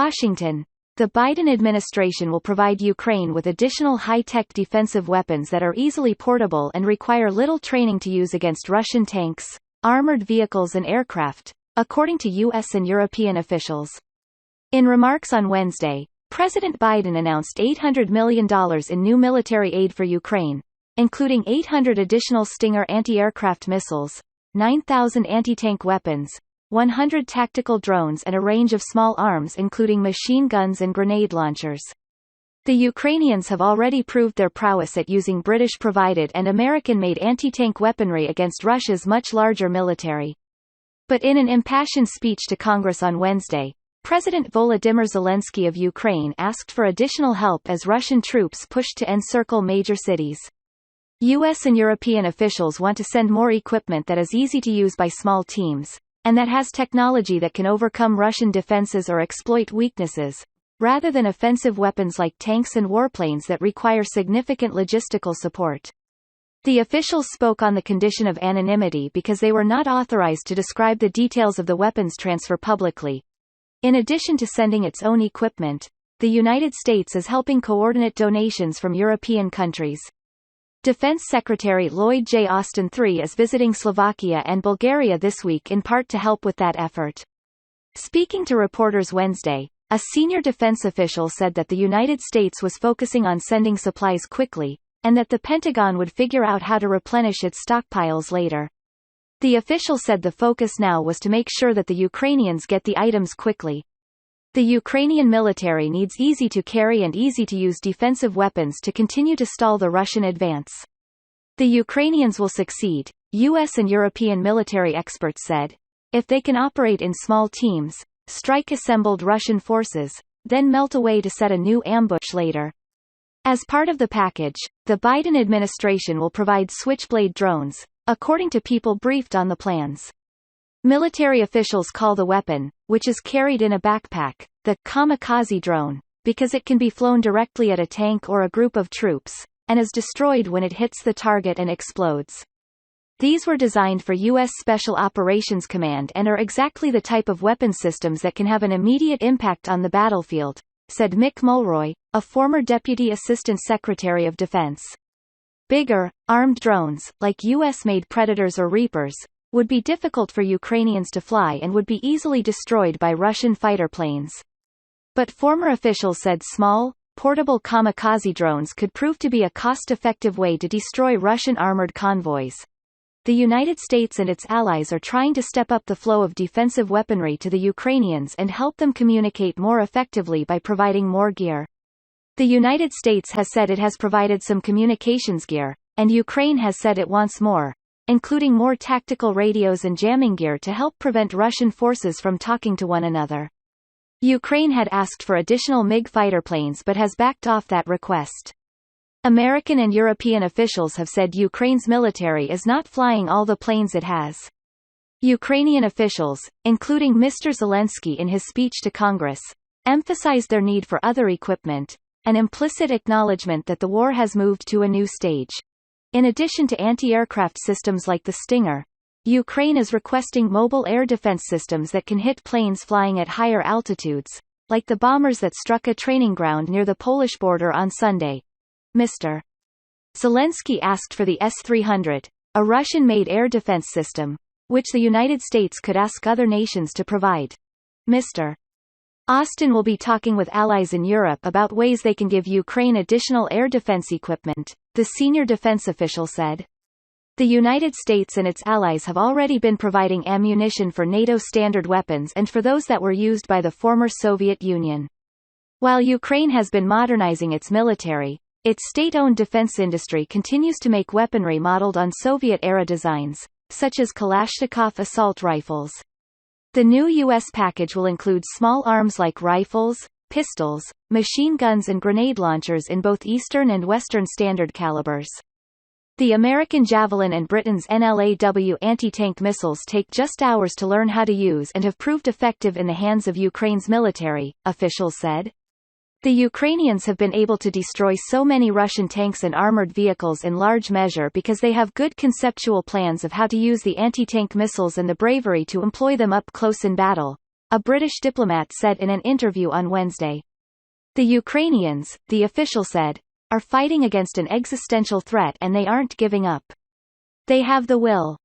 Washington. The Biden administration will provide Ukraine with additional high-tech defensive weapons that are easily portable and require little training to use against Russian tanks, armored vehicles and aircraft, according to U.S. and European officials. In remarks on Wednesday, President Biden announced $800 million in new military aid for Ukraine, including 800 additional Stinger anti-aircraft missiles, 9,000 anti-tank weapons, 100 tactical drones and a range of small arms including machine guns and grenade launchers. The Ukrainians have already proved their prowess at using British-provided and American-made anti-tank weaponry against Russia's much larger military. But in an impassioned speech to Congress on Wednesday, President Volodymyr Zelensky of Ukraine asked for additional help as Russian troops pushed to encircle major cities. U.S. and European officials want to send more equipment that is easy to use by small teams, and that has technology that can overcome Russian defenses or exploit weaknesses, rather than offensive weapons like tanks and warplanes that require significant logistical support. The officials spoke on the condition of anonymity because they were not authorized to describe the details of the weapons transfer publicly. In addition to sending its own equipment, the United States is helping coordinate donations from European countries. Defense Secretary Lloyd J. Austin III is visiting Slovakia and Bulgaria this week in part to help with that effort. Speaking to reporters Wednesday, a senior defense official said that the United States was focusing on sending supplies quickly, and that the Pentagon would figure out how to replenish its stockpiles later. The official said the focus now was to make sure that the Ukrainians get the items quickly. The Ukrainian military needs easy-to-carry and easy-to-use defensive weapons to continue to stall the Russian advance. The Ukrainians will succeed, U.S. and European military experts said, if they can operate in small teams, strike assembled Russian forces, then melt away to set a new ambush later. As part of the package, the Biden administration will provide Switchblade drones, according to people briefed on the plans. Military officials call the weapon, which is carried in a backpack, the Kamikaze drone, because it can be flown directly at a tank or a group of troops, and is destroyed when it hits the target and explodes. These were designed for U.S. Special Operations Command and are exactly the type of weapon systems that can have an immediate impact on the battlefield, said Mick Mulroy, a former Deputy Assistant Secretary of Defense. Bigger, armed drones, like U.S.-made Predators or Reapers, would be difficult for Ukrainians to fly and would be easily destroyed by Russian fighter planes. But former officials said small, portable kamikaze drones could prove to be a cost-effective way to destroy Russian armored convoys. The United States and its allies are trying to step up the flow of defensive weaponry to the Ukrainians and help them communicate more effectively by providing more gear. The United States has said it has provided some communications gear, and Ukraine has said it wants more, including more tactical radios and jamming gear to help prevent Russian forces from talking to one another. Ukraine had asked for additional MiG fighter planes but has backed off that request. American and European officials have said Ukraine's military is not flying all the planes it has. Ukrainian officials, including Mr. Zelensky in his speech to Congress, emphasized their need for other equipment, an implicit acknowledgement that the war has moved to a new stage. In addition to anti-aircraft systems like the Stinger, Ukraine is requesting mobile air defense systems that can hit planes flying at higher altitudes, like the bombers that struck a training ground near the Polish border on Sunday. Mr. Zelensky asked for the S-300, a Russian-made air defense system, which the United States could ask other nations to provide. Mr. Austin will be talking with allies in Europe about ways they can give Ukraine additional air defense equipment, the senior defense official said. The United States and its allies have already been providing ammunition for NATO standard weapons and for those that were used by the former Soviet Union. While Ukraine has been modernizing its military, its state-owned defense industry continues to make weaponry modeled on Soviet-era designs, such as Kalashnikov assault rifles. The new U.S. package will include small arms like rifles, pistols, machine guns and grenade launchers in both Eastern and Western standard calibers. The American Javelin and Britain's NLAW anti-tank missiles take just hours to learn how to use and have proved effective in the hands of Ukraine's military, officials said. The Ukrainians have been able to destroy so many Russian tanks and armored vehicles in large measure because they have good conceptual plans of how to use the anti-tank missiles and the bravery to employ them up close in battle, a British diplomat said in an interview on Wednesday. The Ukrainians, the official said, are fighting against an existential threat and they aren't giving up. They have the will.